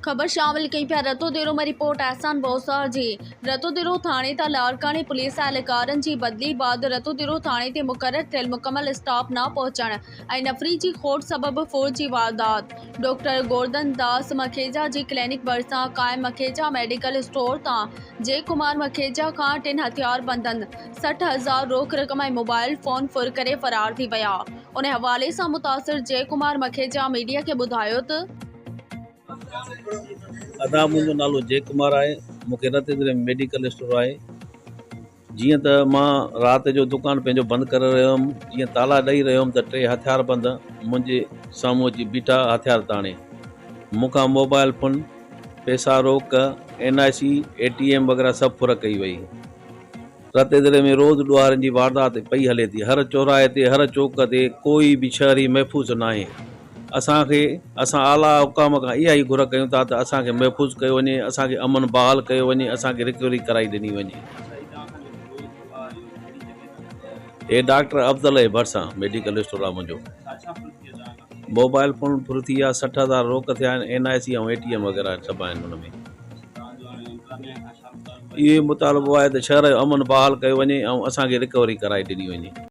खबर शामिल कई पिया रतो देरो में रिपोर्ट एहसान बोसार जी रतो देरो थाने ता लाड़कानी पुलिस एहलकारन जी बदली बाद रतो देरो थाने ते मुकर्रर थियल मुकम्मल स्टाफ न पहुंचण ऐं नफ़री जी खोट सबब फौज जी वारदात। डॉक्टर गोवर्धन दास मखेजा जी क्लिनिक भरिसां क़ाइम मखेजा मेडिकल स्टोर तां जय कुमार मखेजा खां 3 हथियार बंदन 60,000 रोक रक़म ऐं मोबाइल फ़ोन फुर करे फ़रार थी विया। उन हवाले सां मुतासिर जय कुमार मखेजा मीडिया के ॿुधायो त अदा मुंहिंजो नालो जय कुमार आहे। मूंखे रतेद्र में मेडिकल स्टोर आहे। जीअं त मां राति जो दुकान पंहिंजो बंदि करे रहियो हुअमि, जीअं ताला ॾेई रहियो हुअमि त 3 हथियारबंद मुंहिंजे साम्हूं अची बीठा हथियार ताणे मूंखां मोबाइल फ़ोन पैसा रोक NIC ATM वग़ैरह सभु फुर कई वई। रतेद्र में रोज़ ॾुहारनि जी वारदात पई हले थी। हर चौराहे ते हर चौक ते कोई बि शहरी महफ़ूज़ न आहे। असां आला हुकाम खां इहा ई घुर कयूं था त असांखे महफ़ूज़ कयो वञे, असांखे अमन बहाल कयो वञे, असांखे रिकवरी कराई ॾिनी वञे। हे डॉक्टर अफ़ज़ल जे भरिसां मेडिकल स्टोर आहे मुंहिंजो। मोबाइल फ़ोन फुर थी विया, 60,000 रोक थिया आहिनि, NIC ऐं ATM वग़ैरह सभु आहिनि हुन में। इहो मुतालबो आहे त शहर जो अमन बहाल कयो वञे ऐं असांखे रिकवरी कराए ॾिनी वञे।